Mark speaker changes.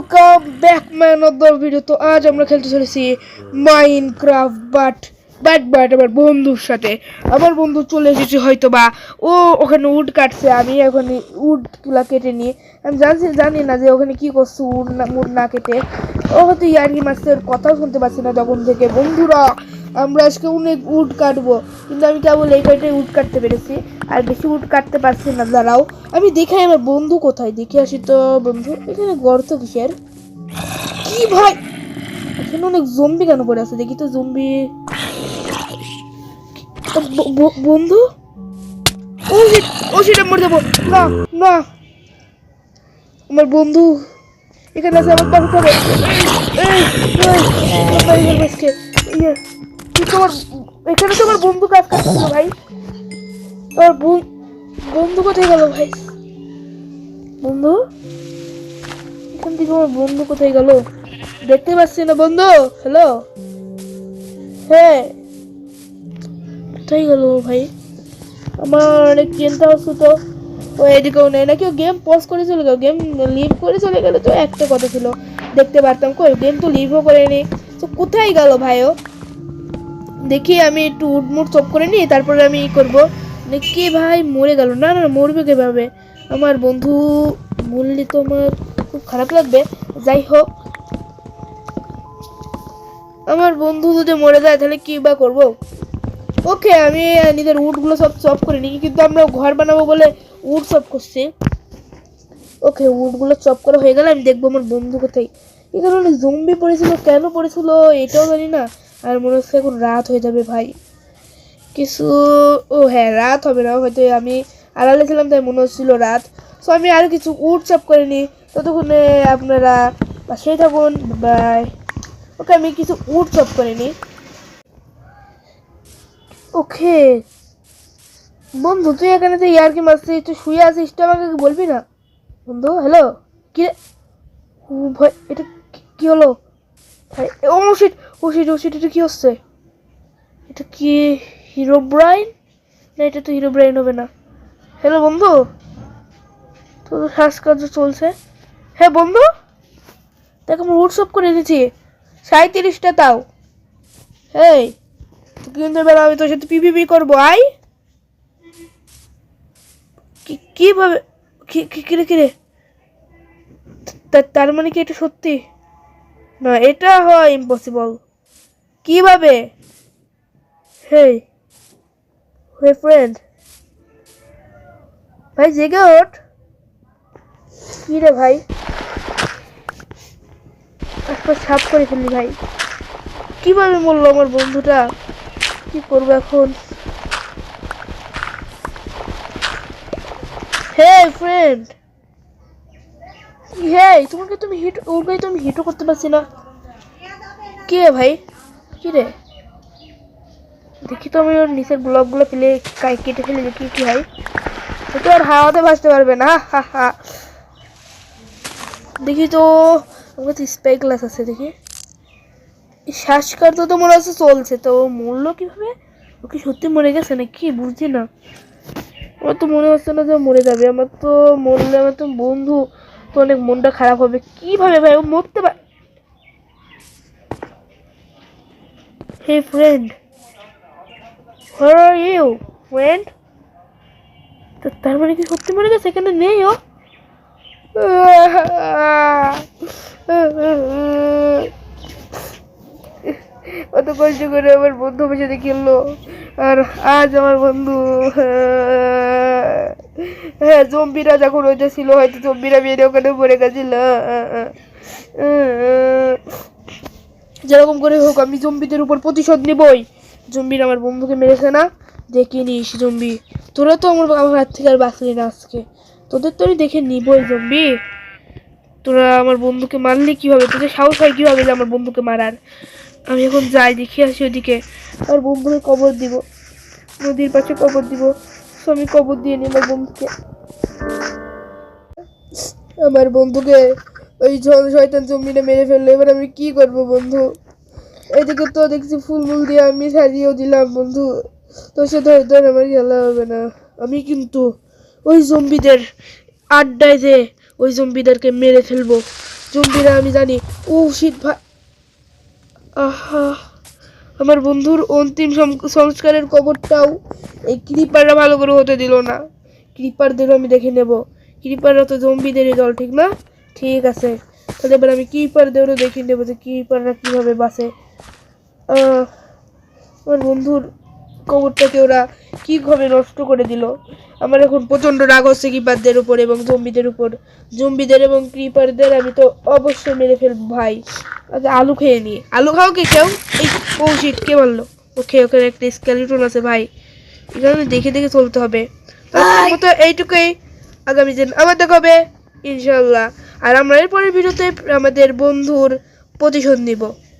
Speaker 1: Welcome back my অনাদার video. তো আজ আমরা খেলতে চলেছি মাইনক্রাফট বাট আমার বন্ধুর সাথে। আমার বন্ধু চলে এসেছে হয়তো বা ও ওখানে উড কাটছে, আমি ওখানে উডগুলা কেটে নিই। আমি জানি না যে ওখানে কি করছে উড না কেটে। ও হয়তো ইয়ার্কি মারছে, ওর কথাও শুনতে পাচ্ছি না তখন থেকে। বন্ধুরা আমরা আজকে অনেক উড কাটবো, কিন্তু আমি কেবল এই কয়টাই উড কাটতে পেরেছি, আর বেশি উড কাটতে পারছি না। দাঁড়াও আমি দেখে আমার বন্ধু কোথায়, দেখে আসি তো। বন্ধু এখানে গর্ত কিসের? কি ভাই এখানে অনেক জম্বি কেন পড়ে আছে? দেখি তো জম্বি। বন্ধু ও শিট, ও শিট, আমি মরে যাবো। না না, আমার বন্ধু এখানে আছে, আমার বাঁচাতে হবে। তোমার এখানে তোমার বন্ধু কাজ করছিল ভাই। তোমার বন্ধু কোথায় গেল ভাই? বন্ধু এখান থেকে আমার বন্ধু কোথায় গেল দেখতে পাচ্ছি না। বন্ধু হ্যালো, হ্যাঁ কোথায় গেল ভাই? আমার অনেক চিন্তা হচ্ছে তো। ও এদিকেও নেই নাকি, ও গেম পজ করে চলে গেল, গেম লিভ করে চলে গেলে তো একটা কথা ছিল, দেখতে পারতাম। কই গেম তো লিভও করেনি, তো কোথায় গেল ভাই ও? দেখি আমি একটু উডমুড চপ করে নিই, তারপরে আমি ই করবো। দেখি ভাই মরে গেল। না না, মরবে কিভাবে? আমার বন্ধু মরলে তো আমার খুব খারাপ লাগবে। যাই হোক, আমার বন্ধু যদি মরে যায় তাহলে কি বা করবো? ওকে, আমি নিজের উডগুলো সব চপ করে নিই, কিন্তু আমরা ঘর বানাবো বলে উড চপ করছি। ওকে, উডগুলো চপ করা হয়ে গেলে আমি দেখবো আমার বন্ধু কোথায়। এখানে অনেক জম্বি পড়েছিল, কেন পড়েছিল এটাও জানি না। আর মনে হচ্ছে এখন রাত হয়ে যাবে ভাই। কিছু, ও হ্যাঁ রাত হবে না, হয়তো আমি আড়ালে ছিলাম তাই মনে হচ্ছিল রাত। সো আমি আরও কিছু উড চপ করে নিই, ততক্ষণে আপনারা পাশেই থাকুন। বাই। ওকে, আমি কিছু উড চপ করে নিই। ওকে বন্ধু, তুই এখানে তো ইয়ার্কি মারছিস, তুই শুয়ে আছিস তো, আমাকে বলবি না? বন্ধু হ্যালো, কি রে? ও ভাই এটা কি হলো ভাই? ও শিট, ও শিট, ও শিট, এটা কি হচ্ছে? এটা কি হিরো ব্রাইন? না, এটা তো হিরো ব্রাইন হবে না। হ্যালো বন্ধু, তোর শ্বাসকার্য চলছে? হ্যাঁ বন্ধু, দেখ আমি হোয়াটসঅ্যাপ করে দিয়েছি 37টা তাও। এই কিন্তু এবার আমি তোর সাথে পিপিপি করবো, আই কিভাবে? কিরে কিরে, তার মানে কি এটা সত্যি? না, এটা হয় ইম্পসিবল। কিভাবে? হেই হে ফ্রেন্ড, ভাই জেগে ওঠ। কি রে ভাই, আশপাশ সাফ করে ফেললি ভাই। কিভাবে মরলো আমার বন্ধুটা? কি করবো এখন? হে ফ্রেন্ড, হেই তোমাকে তুমি হিট, ওর গায়ে তো আমি হিটও করতে পারছি না। কি রে ভাই, কি রে? দেখি তো আমি ওর নিচের ব্লকগুলো ফেলে কেটে ফেলে দেখি কি হয়। তো আর হাওয়াতে ভাসতে পারবে না, হা হা। দেখি তো আমার কাছে স্পাই গ্লাস আছে, দেখি। শ্বাসকার্য তো মনে হচ্ছে চলছে, তো মরলো কিভাবে? ও কি সত্যি মরে গেছে নাকি বুঝছি না। আমার তো মনে হচ্ছে না যে মরে যাবে। আমার তো মরলে আমার তো বন্ধু তো অনেক মনটা খারাপ হবে। কিভাবে ভাই ও মরতে পারে? Hey friend, where are you friend? তার মানে কি সত্যি মরে গেছে? এখানে নেই ও? কত কষ্ট করে আমার বন্ধু আমার সাথে খেললো, আর আজ আমার বন্ধু, হ্যাঁ জম্বিরা যখন ওইটা ছিল হয়তো জম্বিরা মেরে ওখানে পড়ে গেছিল। যেরকম করে হোক আমি জম্বিদের উপর প্রতিশোধ নিবই। জম্বির আমার বন্ধুকে মেরেছে না, দেখে নিস জম্বি। তোরা তো আমার হাত থেকে আর বাঁচলি না আজকে, তোদের তো আমি দেখে নিবই জম্বি। তোরা আমার বন্ধুকে মারলি কিভাবে? তোদের সাহস হয় কিভাবে যে আমার বন্ধুকে মারার? আমি এখন যাই, দেখে আসি ওদিকে। আর বন্ধুকে কবর দিব, নদীর পাশে কবর দিব। তো আমি কবর দিয়ে নিই আমার বন্ধুকে। আমার বন্ধুকে ওই শয়তান জম্বিটা মেরে ফেললো, এবার আমি কি করব বন্ধু? এদিকে তো দেখছি ফুলমুল দিয়ে আমি সাজিয়েও দিলাম বন্ধু, তোর সাথে হয়তো আমার খেলা হবে না। আমি কিন্তু ওই জম্বিদের আড্ডায় যে ওই জম্বিদেরকে মেরে ফেলবো, জম্বিরা আমি জানি। ও শিট ভাই, আহা, আমার বন্ধুর অন্তিম সংস্কারের কবরটাও এই ক্রিপাররা ভালো করে হতে দিল না। ক্রিপারদেরও আমি দেখে নেব। ক্রিপাররা তো জম্বিদেরই দল, ঠিক না? ঠিক আছে, তাহলে এবার আমি ক্রিপারদেরও দেখে নেবো যে ক্রিপাররা কীভাবে বাঁচে। আমার বন্ধুর কবরটাকে ওরা কীভাবে নষ্ট করে দিল। আমার এখন প্রচণ্ড রাগ হচ্ছে ক্রিপারদের উপর এবং জম্বিদের উপর। জম্বিদের এবং ক্রিপারদের আমি তো অবশ্যই মেরে ফেলবো ভাই। আগে আলু খেয়ে নিই। আলু খাও কি কেউ? এই ও শিট, কে মারলো? ওকে, ওখানে একটা স্কেলিটন আছে ভাই, এখানে দেখে দেখে চলতে হবে। আজকের মতো এইটুকুই, আগামী দিন আবার দেখা হবে ইনশাল্লাহ। আর আমরা এরপরের ভিডিওতে আমাদের বন্ধুর প্রতিশোধ নিব।